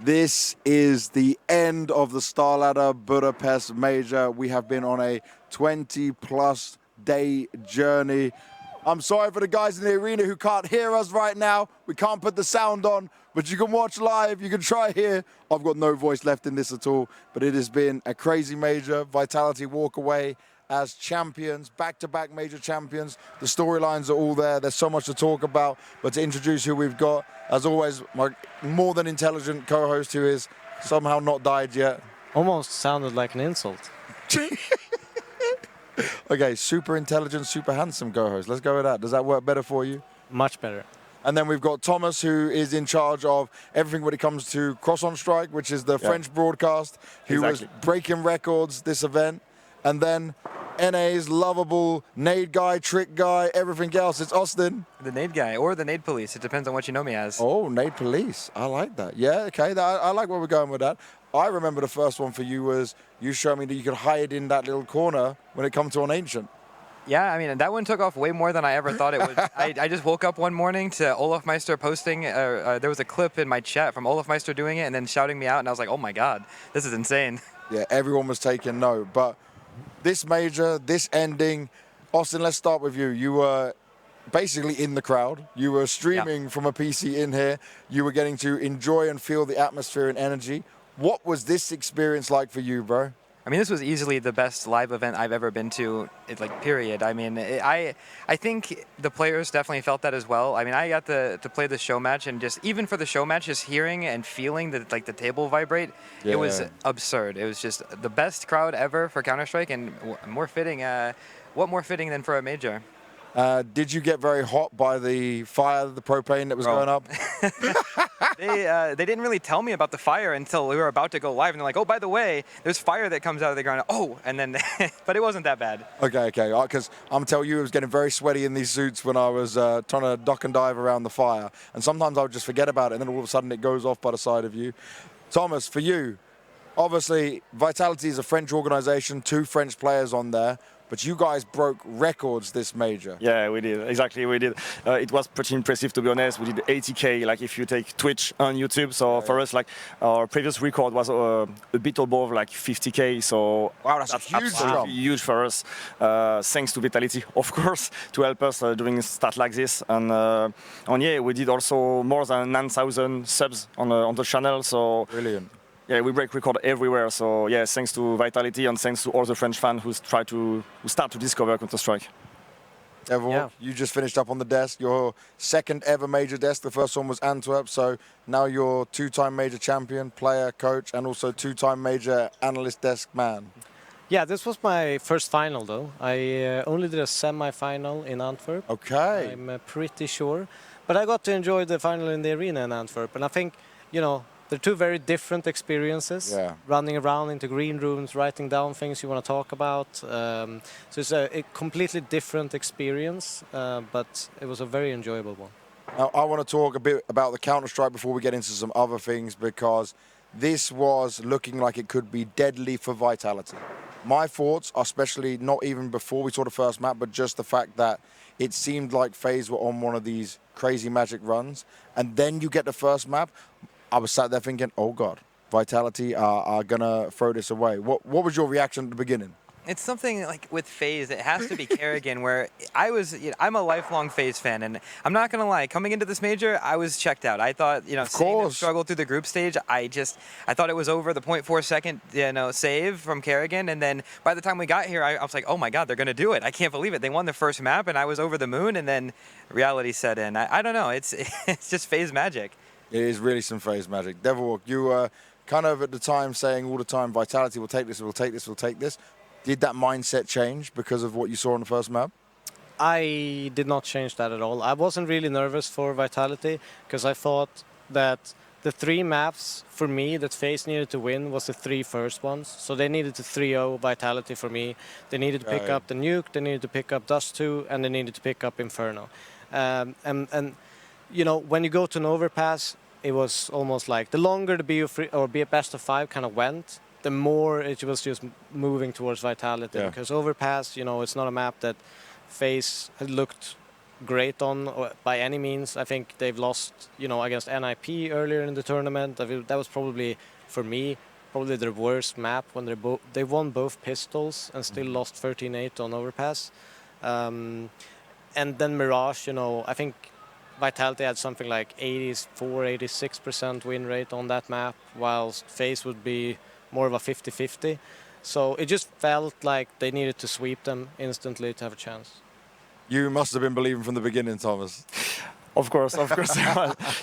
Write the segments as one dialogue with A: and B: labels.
A: This is the end of the StarLadder Budapest Major. We have been on a 20-plus day journey. I'm sorry for the guys in the arena who can't hear us right now. We can't put the sound on, but you can watch live. You can try here. I've got no voice left in this at all, but it has been a crazy major. Vitality walk away as champions, back-to-back major champions. The storylines are all there. There's so much to talk about, but to introduce who we've got, as always, my more than intelligent co-host who is somehow not died yet.
B: Almost sounded like an insult.
A: Okay, super intelligent, super handsome co-host. Let's go with that. Does that work better for you?
B: Much better.
A: And then we've got Thomas, who is in charge of everything when it comes to Cross on Strike, which is the French broadcast, who was breaking records this event. And then NA's lovable nade guy, trick guy, everything else. It's Austin.
C: The nade guy or the nade police. It depends on what you know me as.
A: Oh, nade police. I like that. Yeah, okay. I like where we're going with that. I remember the first one for you was you showed me that you could hide in that little corner when it comes to an ancient.
C: Yeah, I mean, that one took off way more than I ever thought it would. I just woke up one morning to Olaf Meister posting, there was a clip in my chat from Olaf Meister doing it and then shouting me out, and I was like, oh my God, this is insane.
A: Yeah, everyone was taking note. But this major, this ending, Austin, let's start with you. You were basically in the crowd. You were streaming from a PC in here. You were getting to enjoy and feel the atmosphere and energy. What was this experience like for you, bro?
C: I mean, this was easily the best live event I've ever been to, like, period. I mean, I think the players definitely felt that as well. I mean, I got to play the show match, and just even for the show match, just hearing and feeling the table vibrate, it was absurd. It was just the best crowd ever for Counter-Strike, and more fitting. What more fitting than for a major?
A: Did you get very hot by the fire, the propane that was going up?
C: They didn't really tell me about the fire until we were about to go live, and they're like, oh, by the way, there's fire that comes out of the ground. Oh, and then, but it wasn't that bad.
A: Okay, because I'm telling you, it was getting very sweaty in these suits when I was trying to duck and dive around the fire. And sometimes I would just forget about it, and then all of a sudden it goes off by the side of you. Thomas, for you, obviously, Vitality is a French organization, 2 French players on there. But you guys broke records this major.
D: Yeah, we did. Exactly, we did. It was pretty impressive, to be honest. We did 80K, like if you take Twitch and YouTube. So for us, like our previous record was a bit above like 50K. So
A: wow, that's huge.
D: Absolutely huge for us. Thanks to Vitality, of course, to help us doing stuff like this. And yeah, we did also more than 9,000 subs on the channel. So
A: brilliant.
D: Yeah, we break record everywhere. So yeah, thanks to Vitality and thanks to all the French fans who start to discover Counter-Strike.
A: Devilwalk, you just finished up on the desk, your second ever major desk. The first one was Antwerp, so now you're 2-time major champion, player, coach, and also 2-time major analyst desk man.
B: Yeah, this was my first final, though. I only did a semi-final in Antwerp.
A: Okay.
B: I'm pretty sure. But I got to enjoy the final in the arena in Antwerp, and I think, you know, they're 2 very different experiences.
A: Yeah.
B: Running around into green rooms, writing down things you want to talk about. So it's a completely different experience, but it was a very enjoyable one.
A: Now, I want to talk a bit about the Counter-Strike before we get into some other things, because this was looking like it could be deadly for Vitality. My thoughts, especially not even before we saw the first map, but just the fact that it seemed like FaZe were on one of these crazy magic runs, and then you get the first map. I was sat there thinking, oh God, Vitality are going to throw this away. What was your reaction at the beginning?
C: It's something like with FaZe, it has to be Kerrigan, where I'm a lifelong FaZe fan, and I'm not going to lie, coming into this major, I was checked out. I thought, seeing them struggle through the group stage, I thought it was over, the 0.4 second, save from Kerrigan, and then by the time we got here, I was like, oh my God, they're going to do it. I can't believe it. They won the first map, and I was over the moon, and then reality set in. I don't know, it's just FaZe magic.
A: It is really some FaZe magic. Devilwalk, you were kind of at the time saying all the time, Vitality will take this, we'll take this, we'll take this. Did that mindset change because of what you saw on the first map?
B: I did not change that at all. I wasn't really nervous for Vitality because I thought that the 3 maps for me that FaZe needed to win was the 3 first ones. So they needed to 3-0 Vitality for me. They needed to pick up the Nuke, they needed to pick up Dust 2, and they needed to pick up Inferno. And you know, when you go to an overpass, it was almost like the longer the be a best of 5 kind of went, the more it was just moving towards Vitality. Because overpass, you know, it's not a map that FaZe had looked great on by any means. I think they've lost, against NIP earlier in the tournament. I feel that was probably, for me, probably their worst map when they won both pistols and still lost 13-8 on overpass. And then Mirage, I think Vitality had something like 84-86% win rate on that map, whilst FaZe would be more of a 50-50. So it just felt like they needed to sweep them instantly to have a chance.
A: You must have been believing from the beginning, Thomas.
D: Of course.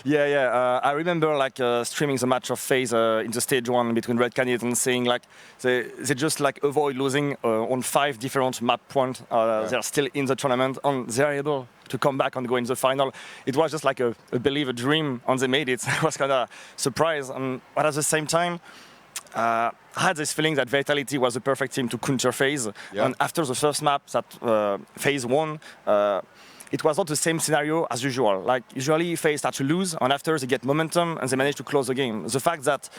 D: Yeah. I remember streaming the match of FaZe in the stage 1 between Red Canids and saying they just avoid losing on 5 different map points. They're still in the tournament and they're able to come back and go in the final. It was just a believe, a dream, and they made it. I was kind of surprised, but at the same time, I had this feeling that Vitality was the perfect team to counter FaZe. Yeah. And after the first map that FaZe won, it was not the same scenario as usual. Usually FaZe start to lose, and after they get momentum and they manage to close the game. The fact that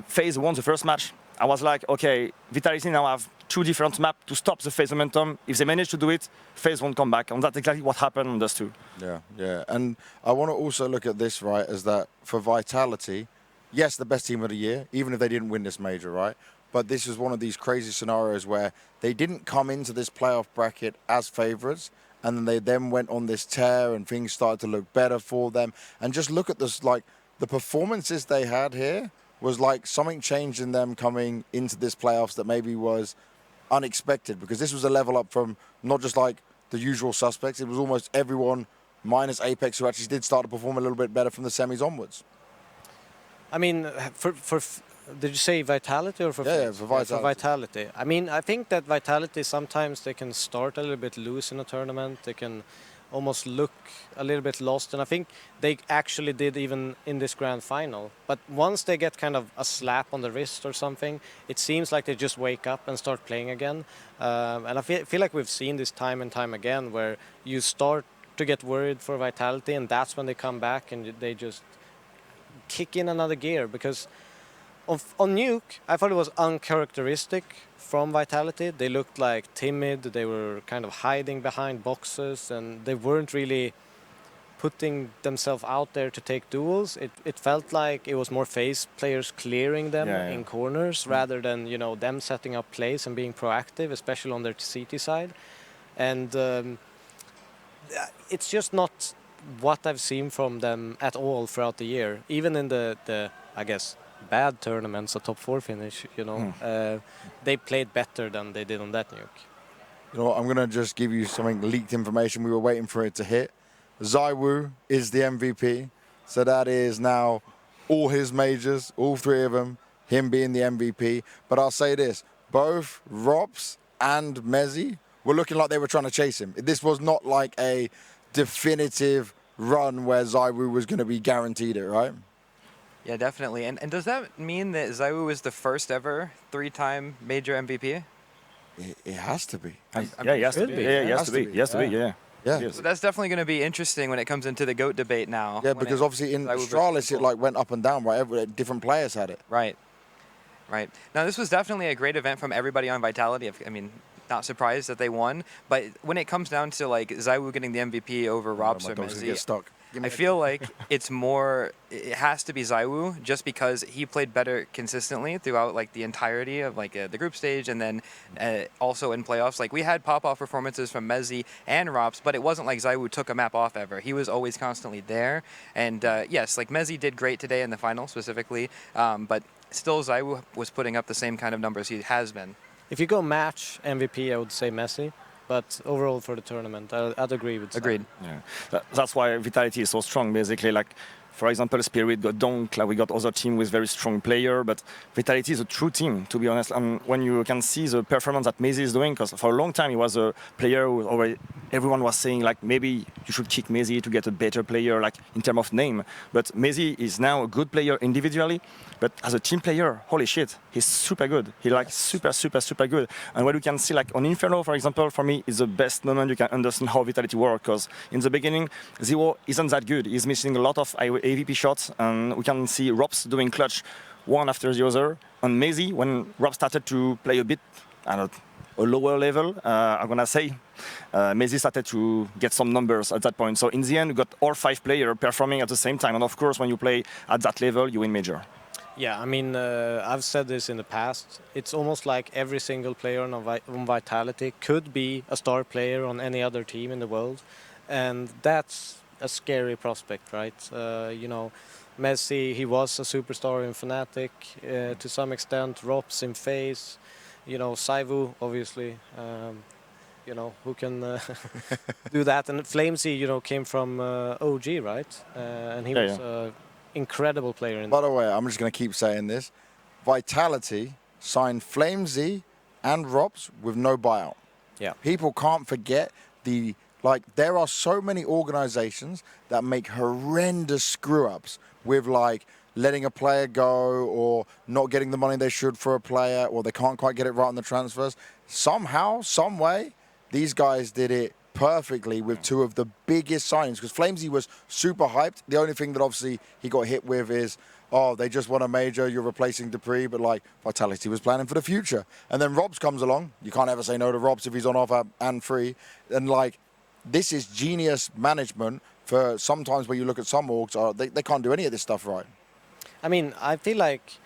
D: FaZe won the first match, I was like, okay, Vitality now have 2 different maps to stop the FaZe momentum. If they manage to do it, FaZe won't come back, and that's exactly what happened on those 2.
A: Yeah. And I want to also look at this, right, as that for Vitality, yes, the best team of the year, even if they didn't win this major, right? But this is one of these crazy scenarios where they didn't come into this playoff bracket as favorites, and then they went on this tear and things started to look better for them. And just look at this, the performances they had here was something changed in them coming into this playoffs that maybe was unexpected, because this was a level up from not just the usual suspects. It was almost everyone minus Apex who actually did start to perform a little bit better from the semis onwards.
B: I mean, did you say Vitality or for FaZe?
A: Yeah, for Vitality.
B: For Vitality. I mean, I think that Vitality, sometimes they can start a little bit loose in a tournament. They can almost look a little bit lost. And I think they actually did even in this grand final. But once they get kind of a slap on the wrist or something, it seems like they just wake up and start playing again. And I feel like we've seen this time and time again, where you start to get worried for Vitality, and that's when they come back and they just kick in another gear. Because on Nuke, I thought it was uncharacteristic from Vitality. They looked timid, they were kind of hiding behind boxes, and they weren't really putting themselves out there to take duels. It felt like it was more FaZe players clearing them in corners rather than them setting up plays and being proactive, especially on their CT side. And it's just not what I've seen from them at all throughout the year. Even in the I guess, bad tournaments, a top 4 finish, they played better than they did on that Nuke.
A: You know what, I'm going to just give you something leaked information. We were waiting for it to hit. ZywOo is the MVP. So that is now all his majors, all 3 of them, him being the MVP. But I'll say this, both Rops and Mezzy were looking like they were trying to chase him. This was not like a definitive run where ZywOo was going to be guaranteed it, right?
C: Yeah, definitely. And does that mean that ZywOo is the first ever 3-time major MVP?
A: It has to be.
D: Yeah, it has to be. Yeah, it has to be. It has to be, yeah.
A: Yeah.
C: So that's definitely going to be interesting when it comes into the GOAT debate now.
A: Yeah, because obviously in Astralis it went up and down, right? Different players had it.
C: Right. Now this was definitely a great event from everybody on Vitality. I mean, not surprised that they won, but when it comes down to ZywOo getting the MVP over Robs or Mezzy, I feel like it has to be ZywOo, just because he played better consistently throughout the entirety of the group stage, and then also in playoffs. We had pop-off performances from Mezzy and Robs, but it wasn't like ZywOo took a map off ever. He was always constantly there, and yes, Mezzy did great today in the final specifically, but still ZywOo was putting up the same kind of numbers he has been.
B: If you go match MVP, I would say Mezzy. But overall for the tournament, I'd agree with that.
C: Agreed.
D: Yeah. That's why Vitality is so strong, basically. For example, Spirit got Donk, we got other team with very strong player, but Vitality is a true team, to be honest. And when you can see the performance that Mezzy is doing, because for a long time he was a player who already everyone was saying maybe you should kick Mezzy to get a better player in terms of name. But Mezzy is now a good player individually, but as a team player, holy shit, he's super good. He super good. And what you can see on Inferno, for example, for me is the best moment you can understand how Vitality works, because in the beginning, Zero isn't that good. He's missing a lot of AVP shots, and we can see Robs doing clutch one after the other. And Mezzy, when Rob started to play a bit a lower level, I'm gonna say, Messi started to get some numbers at that point. So in the end, we got all 5 players performing at the same time. And of course, when you play at that level, you win Major.
B: Yeah, I mean, I've said this in the past. It's almost like every single player on Vitality could be a star player on any other team in the world. And that's a scary prospect, right? You know, Messi, he was a superstar in Fnatic to some extent, Rops in FaZe, you know, Saivu, obviously, you know, who can do that. And Flamesy, you know, came from OG, right? And he was an incredible player.
A: By the way, I'm just going to keep saying this. Vitality signed Flamesy and Rops with no buyout.
B: Yeah.
A: People can't forget the... Like, there are so many organizations that make horrendous screw-ups with, like, letting a player go or not getting the money they should for a player, or they can't quite get it right on the transfers. Somehow, some way, these guys did it perfectly with 2 of the biggest signings, because Flamesy was super hyped. The only thing that obviously he got hit with is, oh, they just won a major, you're replacing Dupree, but like Vitality was planning for the future. And then Robs comes along. You can't ever say no to Robs if he's on offer and free. And like, this is genius management for sometimes where you look at some orgs, they can't do any of this stuff right.
B: I mean, I feel like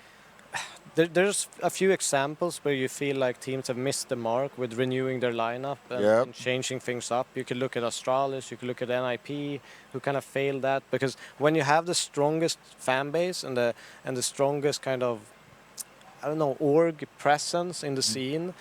B: there's a few examples where you feel like teams have missed the mark with renewing their lineup and changing things up. You could look at Astralis, you could look at NIP, who kind of failed that. Because when you have the strongest fan base and the strongest kind of, I don't know, org presence in the scene,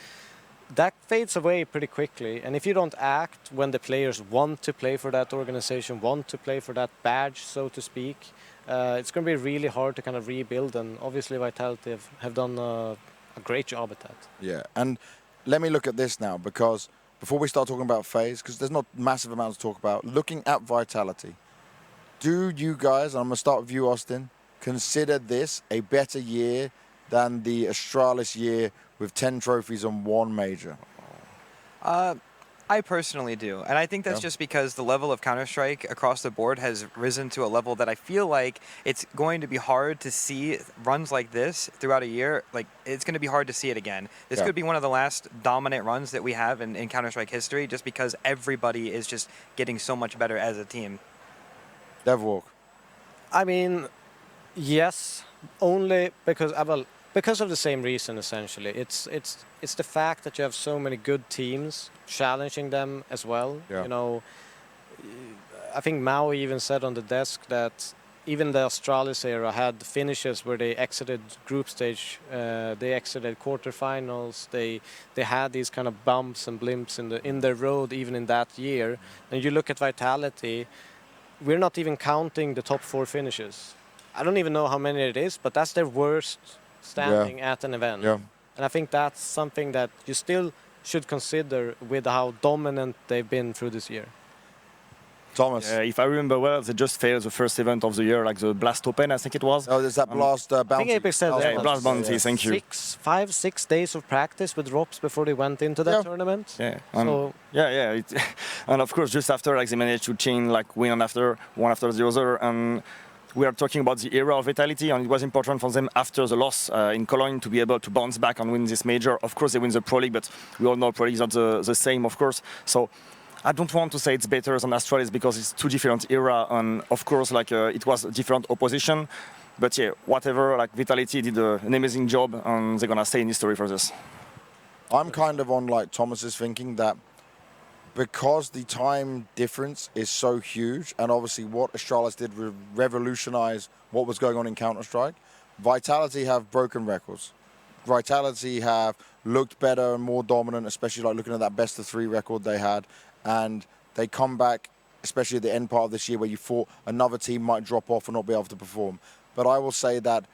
B: that fades away pretty quickly. And if you don't act when the players want to play for that organization, want to play for that badge, so to speak, it's going to be really hard to kind of rebuild. And obviously Vitality have done a great job at that.
A: Yeah, and let me look at this now, because before we start talking about FaZe, because there's not massive amounts to talk about, looking at Vitality, do you guys, and I'm going to start with you, Austin, consider this a better year than the Astralis year with 10 trophies and 1 major?
C: I personally do. And I think that's just because the level of Counter-Strike across the board has risen to a level that I feel like it's going to be hard to see runs like this throughout a year. Like, it's going to be hard to see it again. This could be one of the last dominant runs that we have in Counter-Strike history, just because everybody is just getting so much better as a team.
A: Devilwalk.
B: I mean, yes, only because of the same reason, essentially. It's the fact that you have so many good teams challenging them as well.
A: Yeah.
B: You know, I think Mao even said on the desk that even the Astralis era had finishes where they exited group stage, they exited quarterfinals, they had these kind of bumps and blimps in their road even in that year. And you look at Vitality, we're not even counting the top 4 finishes. I don't even know how many it is, but that's their worst standing at an event.
A: Yeah.
B: And I think that's something that you still should consider with how dominant they've been through this year.
A: Thomas.
D: If I remember well, they just failed the first event of the year, like the Blast Open, I think it was.
A: Oh, there's that Blast Bounty.
B: I think Apex said that.
D: Blast Bounty, thank you.
B: 5-6 days of practice with Rops before they went into that tournament.
D: Yeah.
B: So
D: and of course, just after, like, they managed to chain, like, win one after the other. And we are talking about the era of Vitality, and it was important for them after the loss in Cologne to be able to bounce back and win this major. Of course, they win the Pro League, but we all know Pro League is not the same, of course. So I don't want to say it's better than Astralis because it's 2 different era, and of course, like it was a different opposition. But yeah, whatever, like Vitality did an amazing job, and they're gonna stay in history for this.
A: I'm kind of on like Thomas's thinking that because the time difference is so huge, and obviously what Astralis did revolutionize what was going on in Counter-Strike, Vitality have broken records. Vitality have looked better and more dominant, especially like looking at that best of 3 record they had. And they come back, especially at the end part of this year where you thought another team might drop off and not be able to perform. But I will say that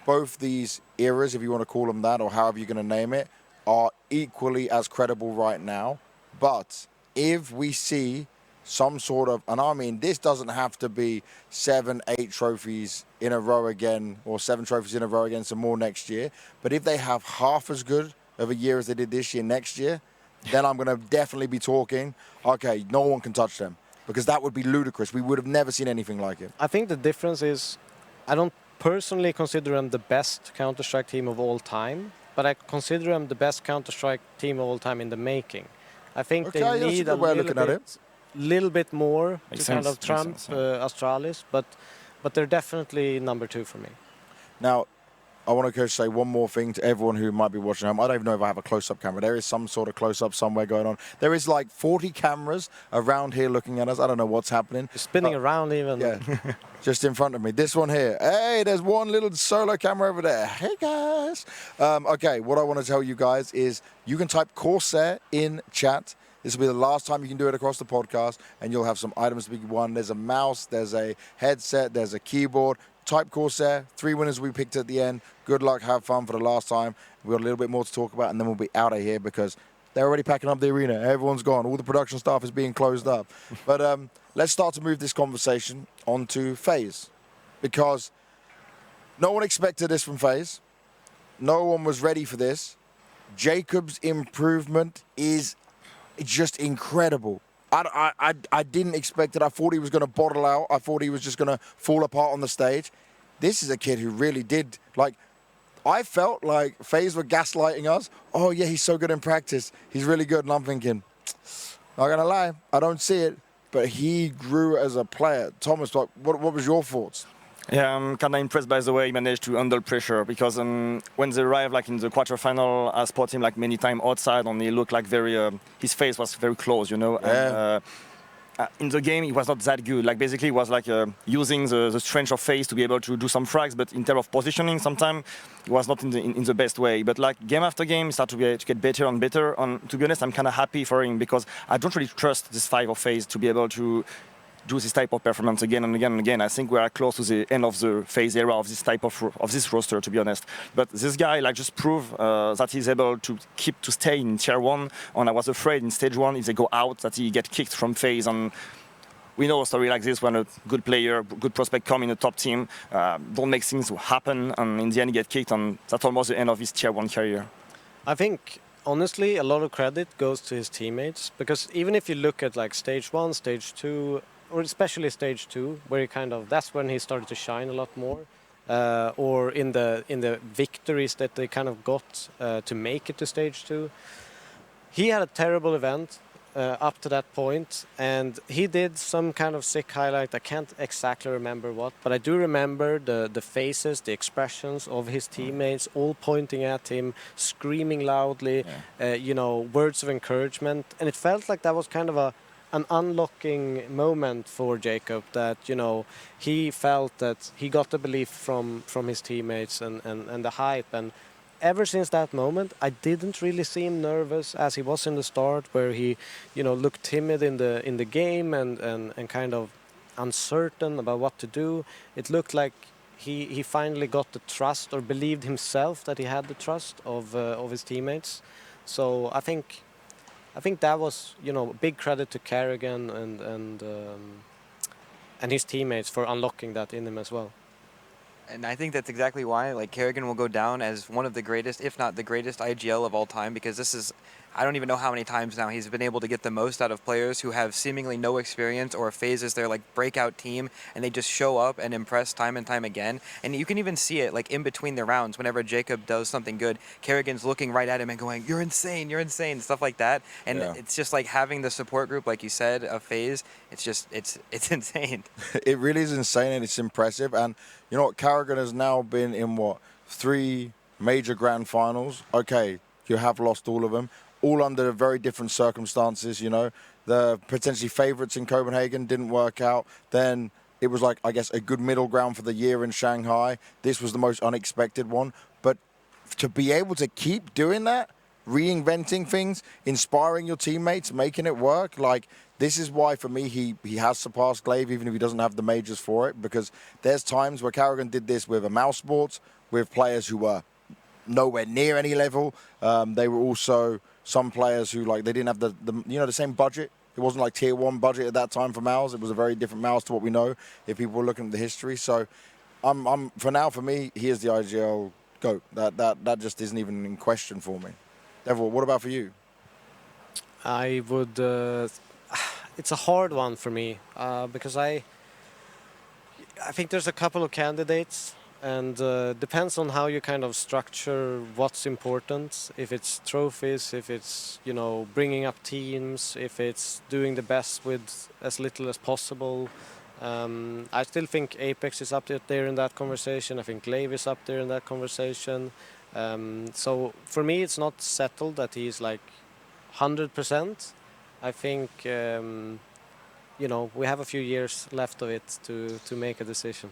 A: both these eras, if you want to call them that, or however you're going to name it, are equally as credible right now. But if we see some sort of, and I mean, this doesn't have to be 7, 8 trophies in a row again, or 7 trophies in a row again, some more next year. But if they have half as good of a year as they did this year next year, then I'm going to definitely be talking, okay, no one can touch them. Because that would be ludicrous. We would have never seen anything like it.
B: I think the difference is, I don't personally consider them the best Counter-Strike team of all time. but I consider them the best Counter-Strike team of all time in the making. I think
A: Okay,
B: they
A: that's a
B: need
A: good way of looking at it.
B: little bit more
D: Makes
B: to kind
D: sense,
B: of trump
D: makes sense,
B: Astralis, but they're definitely number 2 for me.
A: Now, I want to say one more thing to everyone who might be watching home. I don't even know if I have a close-up camera. There is some sort of close-up somewhere going on. There is like 40 cameras around here looking at us. I don't know what's happening.
B: You're spinning around even.
A: Yeah, just in front of me. This one here. Hey, there's one little solo camera over there. Hey, guys. Okay, what I want to tell you guys is you can type Corsair in chat. This will be the last time you can do it across the podcast, and you'll have some items to be won. There's a mouse, there's a headset, there's a keyboard. Type Corsair. 3 winners we picked at the end. Good luck, have fun for the last time. We've got a little bit more to talk about, and then we'll be out of here because they're already packing up the arena. Everyone's gone. All the production staff is being closed up. But let's start to move this conversation onto FaZe, because no one expected this from FaZe. No one was ready for this. Jacob's improvement is just incredible. I didn't expect it. I thought he was going to bottle out. I thought he was just going to fall apart on the stage. This is a kid who really did, like, I felt like FaZe were gaslighting us. Oh, yeah, he's so good in practice. He's really good. And I'm thinking, not going to lie, I don't see it. But he grew as a player. Thomas, what was your thoughts?
D: Yeah, I'm kind of impressed by the way he managed to handle pressure, because when they arrived like in the quarterfinal, I spotted him like many times outside, and he looked like very, his face was very close, you know.
A: Yeah.
D: And, in the game, he was not that good. Like basically, he was like using the strength of FaZe to be able to do some frags, but in terms of positioning, sometimes he was not in the best way. But like game after game, he started to get better and better. And to be honest, I'm kind of happy for him, because I don't really trust this 5 of FaZe to be able to do this type of performance again and again and again. I think we are close to the end of the FaZe era of this type of this roster, to be honest. But this guy like just proved that he's able to stay in tier 1. And I was afraid in stage 1 if they go out that he get kicked from FaZe. And we know a story like this when a good player, good prospect come in a top team, don't make things happen, and in the end he get kicked, and that's almost the end of his tier 1 career.
B: I think honestly a lot of credit goes to his teammates, because even if you look at like stage 1, stage 2, or especially stage 2, where he that's when he started to shine a lot more, or in the victories that they kind of got to make it to stage 2. He had a terrible event up to that point, and he did some kind of sick highlight. I can't exactly remember what, but I do remember the faces, the expressions of his teammates, all pointing at him, screaming loudly, you know, words of encouragement, and it felt like that was kind of an unlocking moment for Jacob, that, you know, he felt that he got the belief from his teammates and the hype. And ever since that moment, I didn't really see him nervous as he was in the start, where he, you know, looked timid in the game and kind of uncertain about what to do. It looked like he finally got the trust, or believed himself that he had the trust of his teammates. So I think that was, you know, big credit to Kerrigan and his teammates for unlocking that in him as well.
C: And I think that's exactly why, like, Kerrigan will go down as one of the greatest, if not the greatest, IGL of all time, because this is, I don't even know how many times now he's been able to get the most out of players who have seemingly no experience, or FaZe is their like breakout team, and they just show up and impress time and time again. And you can even see it like in between the rounds, whenever Jacob does something good, Kerrigan's looking right at him and going, you're insane, stuff like that. And it's just like having the support group, like you said, of FaZe, it's just, it's insane.
A: It really is insane, and it's impressive. And you know what, Kerrigan has now been in, what, 3 major grand finals? Okay, you have lost all of them, all under very different circumstances, you know. The potentially favourites in Copenhagen didn't work out. Then it was like, I guess, a good middle ground for the year in Shanghai. This was the most unexpected one. But to be able to keep doing that, reinventing things, inspiring your teammates, making it work, like, this is why, for me, he has surpassed Glaive, even if he doesn't have the majors for it, because there's times where Kerrigan did this with a mouse sports, with players who were nowhere near any level. They were also some players who, like, they didn't have the same budget. It wasn't like tier 1 budget at that time for Mouse. It was a very different Mouse to what we know, if people were looking at the history. So for me, he is the IGL GOAT. That just isn't even in question for me. Devil, what about for you?
B: I would... it's a hard one for me, because I think there's a couple of candidates, and depends on how you kind of structure what's important. If it's trophies, if it's bringing up teams, if it's doing the best with as little as possible. I still think Apex is up there in that conversation. I think Glaive is up there in that conversation. So for me, it's not settled that he's like 100%. I think we have a few years left of it to make a decision.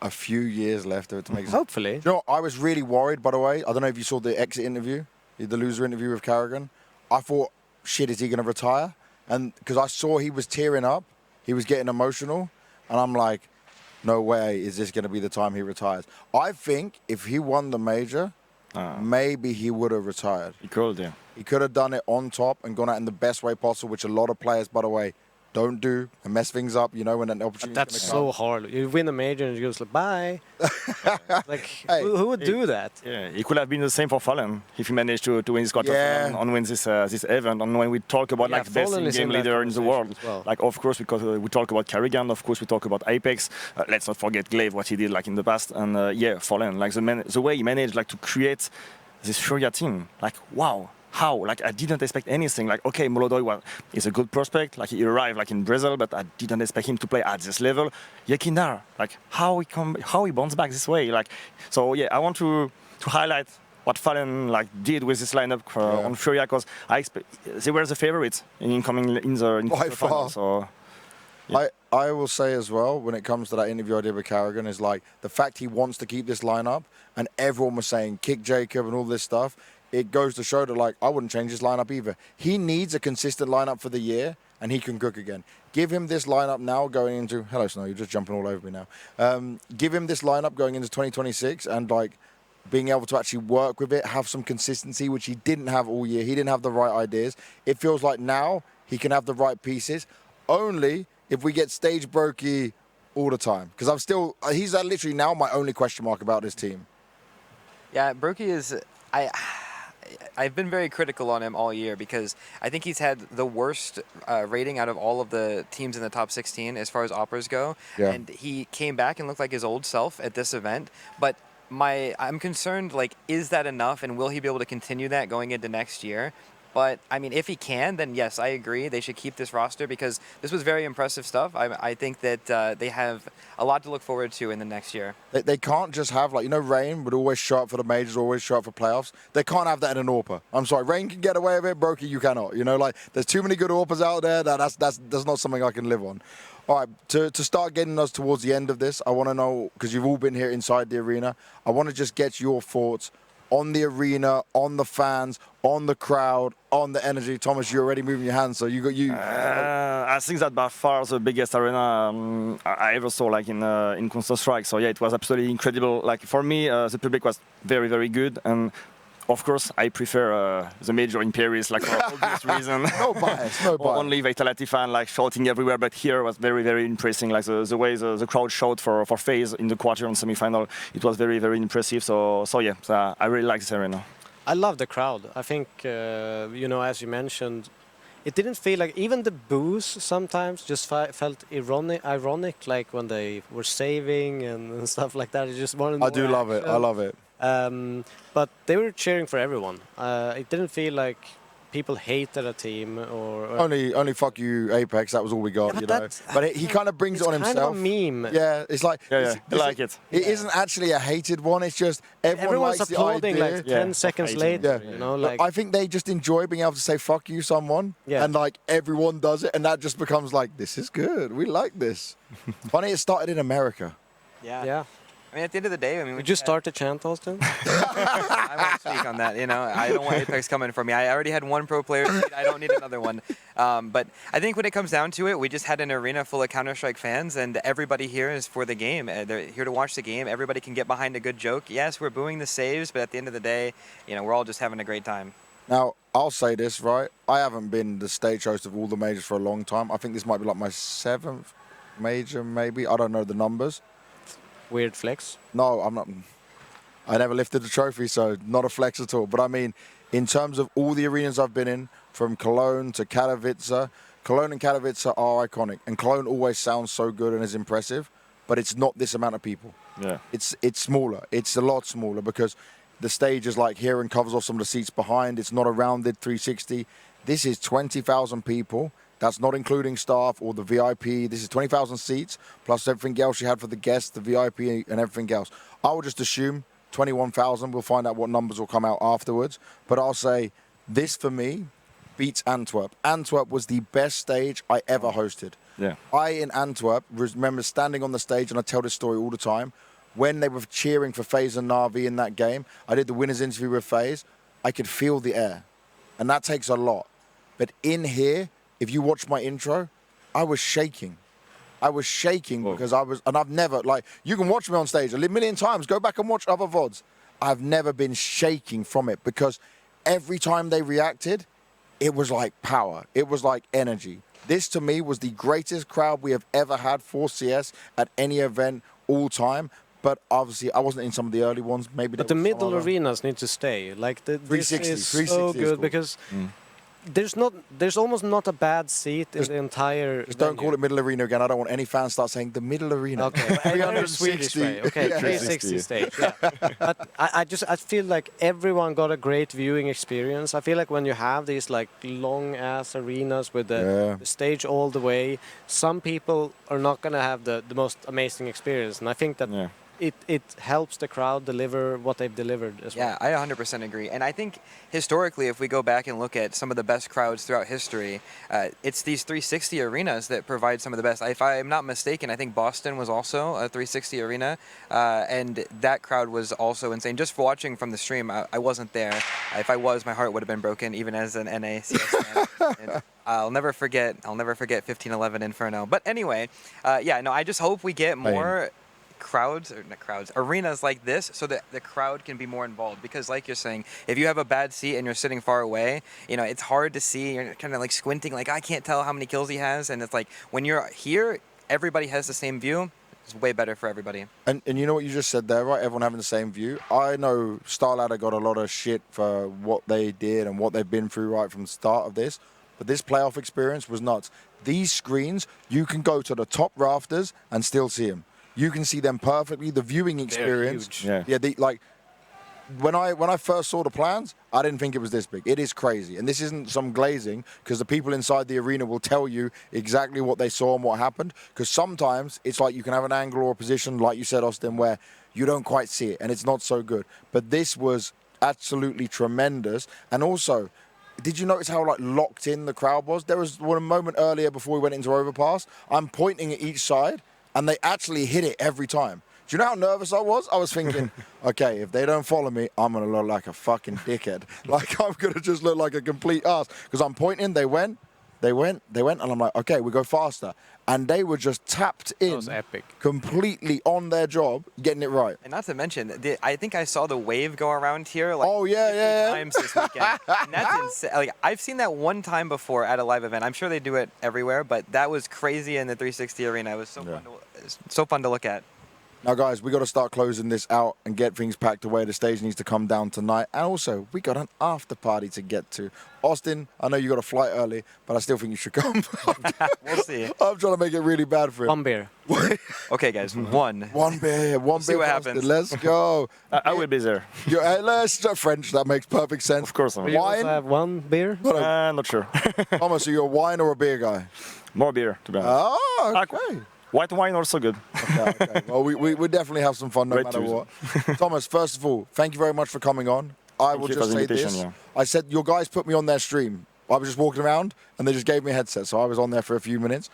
A: A few years left of it to make.
B: Hopefully.
A: I was really worried, by the way. I don't know if you saw the exit interview, the loser interview with Karrigan. I thought, shit, is he going to retire? And because I saw he was tearing up, he was getting emotional, and I'm like, no way is this going to be the time he retires. I think if he won the major, maybe he would have retired.
D: He could, yeah.
A: He could have done it on top and gone out in the best way possible, which a lot of players, by the way, don't do and mess things up, when an opportunity.
B: That's so hard. You win a major and you just like, bye. Like,
A: hey,
B: who would do that?
D: Yeah, it could have been the same for Fallen if he managed to win this quarter and win this event. And when we talk about like best game leader in the world,
B: well.
D: like of course because we talk about Karrigan, of course we talk about Apex. Let's not forget Glaive, what he did like in the past, and Fallen, like the way he managed like to create this Furia team, like wow. How? Like I didn't expect anything. Like okay, Molodoy is a good prospect. Like he arrived like in Brazil, but I didn't expect him to play at this level. Yekindar, like how he bounce back this way. Like so yeah, I want to highlight what Fallen like did with this lineup on Furia, because I expect they were the favorites in the
A: by far.
D: final. So yeah.
A: I will say as well, when it comes to that interview I did with Karrigan, is like the fact he wants to keep this lineup, and everyone was saying kick Jacob and all this stuff. It goes to show that, like, I wouldn't change his lineup either. He needs a consistent lineup for the year, and he can cook again. Give him this lineup now going into... Hello, Snow, you're just jumping all over me now. Give him this lineup going into 2026 and, like, being able to actually work with it, have some consistency, which he didn't have all year. He didn't have the right ideas. It feels like now he can have the right pieces, only if we get stage Brokey all the time. Because I'm still... He's literally now my only question mark about this team.
C: Yeah, Brokey is... I've been very critical on him all year because I think he's had the worst rating out of all of the teams in the top 16 as far as operas go.
A: Yeah.
C: And he came back and looked like his old self at this event. But I'm concerned, like, is that enough, and will he be able to continue that going into next year? But, I mean, if he can, then yes, I agree. They should keep this roster because this was very impressive stuff. I think that they have a lot to look forward to in the next year.
A: They can't just have, like, Rain would always show up for the majors, always show up for playoffs. They can't have that in an AWPA. I'm sorry, Rain can get away with it, Brokey, you cannot. Like, there's too many good AWPAs out there. That's not something I can live on. All right, to start getting us towards the end of this, I want to know, because you've all been here inside the arena, I want to just get your thoughts on the arena, on the fans, on the crowd, on the energy. Thomas, you're already moving your hands, so you.
D: I think that by far the biggest arena I ever saw, like in Counter-Strike. So yeah, it was absolutely incredible. Like for me, the public was very, very good, and of course I prefer the major in Paris, like for obvious reason.
A: No bias, no bias.
D: Only Vitality fan like shouting everywhere, but here was very, very impressive. Like the way the crowd shouted for FaZe in the quarter and semi-final, it was very, very impressive. So yeah, I really like this arena.
B: I love the crowd. I think, as you mentioned, it didn't feel like, even the boos sometimes just felt ironic, like when they were saving and stuff like that. It just wanted more
A: do love it. I love it.
B: But they were cheering for everyone. It didn't feel like people hated a team or
A: only fuck you Apex. That was all we got, But he kind of brings it on himself.
B: It's kind of a meme.
A: Yeah, it's like
D: I like it.
A: It isn't actually a hated one. It's just everyone's likes
B: applauding
A: the idea.
B: like 10 seconds later.
A: Like I think they just enjoy being able to say fuck you someone, and like everyone does it, and that just becomes like, this is good. We like this. Funny, it started in America.
C: Yeah. I mean, at the end of the day, I mean,
B: would you start to chant, Austin?
C: I won't speak on that. I don't want Apex coming for me. I already had one pro player. I don't need another one. But I think when it comes down to it, we just had an arena full of Counter-Strike fans, and everybody here is for the game. They're here to watch the game. Everybody can get behind a good joke. Yes, we're booing the saves, but at the end of the day, we're all just having a great time.
A: Now, I'll say this, right? I haven't been the stage host of all the majors for a long time. I think this might be like my 7th major, maybe. I don't know the numbers.
B: Weird flex.
A: No, I'm not. I never lifted the trophy, so not a flex at all. But I mean, in terms of all the arenas I've been in, from Cologne to Katowice, Cologne and Katowice are iconic. And Cologne always sounds so good and is impressive. but it's not this amount of people.
D: Yeah.
A: It's smaller. It's a lot smaller because the stage is like here and covers off some of the seats behind. It's not a rounded 360. This is 20,000 people. That's not including staff or the VIP. This is 20,000 seats plus everything else you had for the guests, the VIP and everything else. I would just assume 21,000. We'll find out what numbers will come out afterwards. But I'll say this for me beats Antwerp. Antwerp was the best stage I ever hosted.
D: Yeah.
A: I, in Antwerp, remember standing on the stage, and I tell this story all the time, when they were cheering for FaZe and Na'Vi in that game, I did the winner's interview with FaZe, I could feel the air. And that takes a lot. But in here, if you watch my intro, I was shaking. I was shaking because and I've never, like, you can watch me on stage a million times, go back and watch other VODs. I've never been shaking from it because every time they reacted, it was like power. It was like energy. This, to me, was the greatest crowd we have ever had for CS at any event all time. But obviously, I wasn't in some of the early ones. Maybe.
B: But the middle arenas need to stay. Like this
A: 360,
B: is
A: 360
B: so
A: is
B: good
A: cool.
B: because there's almost not a bad seat in the entire.
A: Just don't call it middle arena again. I don't want any fans start saying the middle arena.
B: Okay, 360. Okay, 360 stage. Yeah. But I feel like everyone got a great viewing experience. I feel like when you have these like long ass arenas with the stage all the way, some people are not gonna have the most amazing experience, and I think that. Yeah. It helps the crowd deliver what they've delivered as well.
C: Yeah, I 100% agree. And I think historically, if we go back and look at some of the best crowds throughout history, it's these 360 arenas that provide some of the best. If I'm not mistaken, I think Boston was also a 360 arena, and that crowd was also insane. Just for watching from the stream, I wasn't there. If I was, my heart would have been broken, even as an NACS fan. I'll never forget 1511 Inferno. But anyway, yeah, no, I just hope we get more arenas like this so that the crowd can be more involved, because like you're saying, if you have a bad seat and you're sitting far away, you know, it's hard to see. You're kind of like squinting, like I can't tell how many kills he has, and it's like when you're here, everybody has the same view. It's way better for everybody.
A: And you know what you just said there, right? Everyone having the same view. I know StarLadder got a lot of shit for what they did and what they've been through right from the start of this, but this playoff experience was nuts. These screens, you can go to the top rafters and still see them. You can see them perfectly. The viewing experience, yeah. Like when I first saw the plans, I didn't think it was this big. It is crazy, and this isn't some glazing, because the people inside the arena will tell you exactly what they saw and what happened. Because sometimes it's like you can have an angle or a position, like you said, Austin, where you don't quite see it, and it's not so good. But this was absolutely tremendous, and also. Did you notice how like locked in the crowd was? There was one moment earlier before we went into overpass. I'm pointing at each side, and they actually hit it every time. Do you know how nervous I was? I was thinking, okay, if they don't follow me, I'm going to look like a fucking dickhead. Like, I'm going to just look like a complete ass. Because I'm pointing, they went, and I'm like, okay, we go faster. And they were just tapped in.
B: That was epic.
A: Completely on their job, getting it right.
C: And not to mention, I think I saw the wave go around here like 50 times this weekend. And that's insane. Like, I've seen that one time before at a live event. I'm sure they do it everywhere, but that was crazy in the 360 arena. It was so fun to look at.
A: Now, guys, we got to start closing this out and get things packed away. The stage needs to come down tonight. And also, we got an after party to get to. Austin, I know you got a flight early, but I still think you should come.
C: We'll see.
A: I'm trying to make it really bad for him.
B: One beer.
C: Okay, guys, one.
A: One beer. One
C: see
A: beer.
C: what
A: Austin.
C: happens.
A: Let's go.
D: I will be there.
A: Let's French. That makes perfect sense.
D: Of course.
B: Do you also have one beer?
D: Not sure.
A: Thomas, are you a wine or a beer guy?
D: More beer, to be honest.
A: Oh, okay.
D: White wine also good.
A: Okay. Well, we definitely have some fun no matter what. Thomas, first of all, thank you very much for coming on. I will just say this. Yeah. I said your guys put me on their stream. I was just walking around and they just gave me a headset, so I was on there for a few minutes.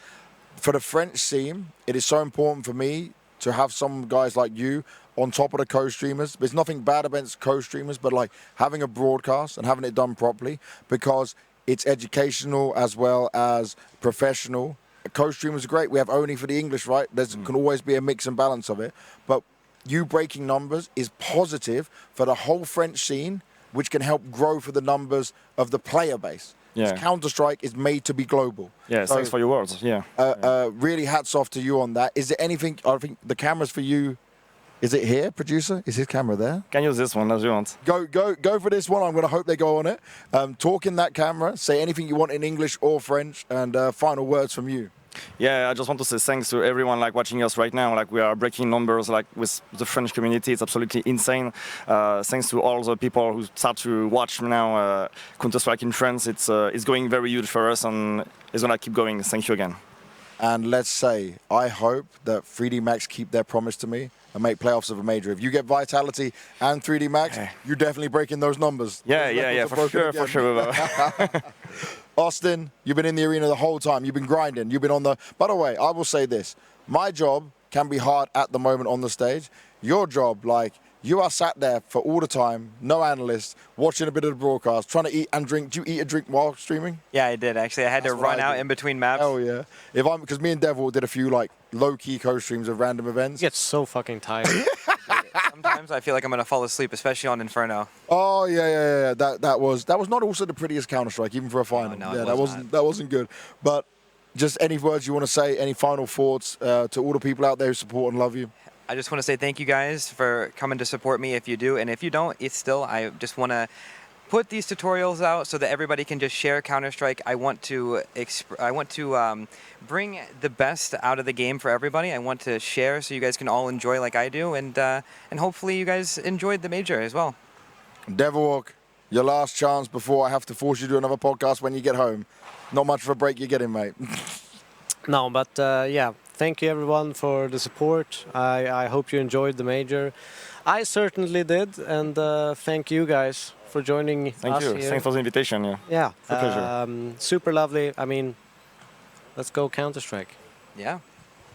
A: For the French scene, it is so important for me to have some guys like you on top of the co-streamers. There's nothing bad against co-streamers, but like having a broadcast and having it done properly, because it's educational as well as professional. Co-streamers are great. We have only for the English, right? There can always be a mix and balance of it. But you breaking numbers is positive for the whole French scene, which can help grow for the numbers of the player base. Yeah. Counter-Strike is made to be global.
D: Yeah, so, thanks for your words. Yeah.
A: Really hats off to you on that. Is there anything, I think the camera's for you. Is it here, producer? Is his camera there?
D: Can use this one as you want.
A: Go for this one. I'm going to hope they go on it. Talk in that camera. Say anything you want in English or French. And final words from you.
D: Yeah, I just want to say thanks to everyone like watching us right now. Like we are breaking numbers like with the French community. It's absolutely insane. Thanks to all the people who start to watch now Counter-Strike in France. It's going very huge for us and it's gonna keep going. Thank you again.
A: And let's say, I hope that 3D Max keep their promise to me and make playoffs of a major. If you get Vitality and 3D Max, you're definitely breaking those numbers.
D: Yeah, for sure.
A: Austin, you've been in the arena the whole time. You've been grinding. You've been on the... By the way, I will say this. My job can be hard at the moment on the stage. Your job, like, you are sat there for all the time, no analyst, watching a bit of the broadcast, trying to eat and drink. Do you eat and drink while streaming?
C: Yeah, I did, actually. I had to run out in between maps.
A: Oh, yeah. Because me and Devil did a few, like, low-key co-streams of random events.
B: You get so fucking tired.
C: Sometimes I feel like I'm going to fall asleep, especially on Inferno.
A: Oh, yeah. That was not also the prettiest Counter-Strike, even for a final.
C: No,
A: yeah, that wasn't good. But just any words you want to say, any final thoughts to all the people out there who support and love you?
C: I just want to say thank you guys for coming to support me if you do. And if you don't, I just want to put these tutorials out so that everybody can just share Counter-Strike. I want to bring the best out of the game for everybody. I want to share so you guys can all enjoy like I do. And hopefully you guys enjoyed the major as well.
A: Devilwalk, your last chance before I have to force you to do another podcast when you get home. Not much of a break you're getting, mate.
B: No, but yeah, thank you everyone for the support. I hope you enjoyed the major. I certainly did, and thank you guys for joining us here.
D: Thank you. Thanks for the invitation.
B: Yeah,
D: it's a pleasure.
B: Super lovely. I mean, let's go Counter-Strike.
C: Yeah.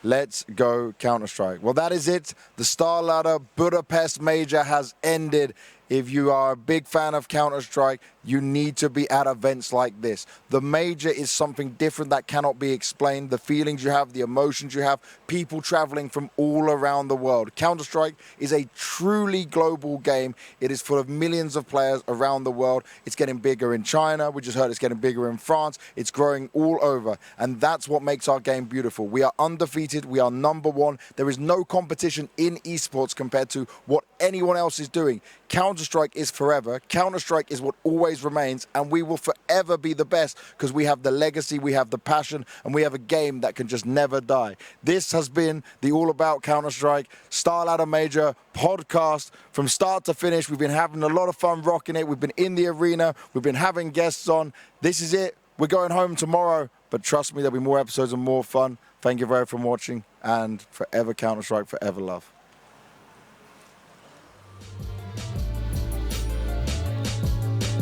A: Let's go Counter-Strike. Well, that is it. The StarLadder Budapest Major has ended. If you are a big fan of Counter-Strike, you need to be at events like this. The Major is something different that cannot be explained. The feelings you have, the emotions you have, people traveling from all around the world. Counter-Strike is a truly global game. It is full of millions of players around the world. It's getting bigger in China. We just heard it's getting bigger in France. It's growing all over. And that's what makes our game beautiful. We are undefeated. We are #1. There is no competition in esports compared to what anyone else is doing. Counter-Strike is forever. Counter-Strike is what always remains, and we will forever be the best because we have the legacy, we have the passion, and we have a game that can just never die. This has been the All About Counter-Strike StarLadder Major podcast from start to finish. We've been having a lot of fun rocking it. We've been in the arena. We've been having guests on. This is it. We're going home tomorrow, but trust me, there'll be more episodes and more fun. Thank you very much for watching, and forever Counter-Strike, forever love.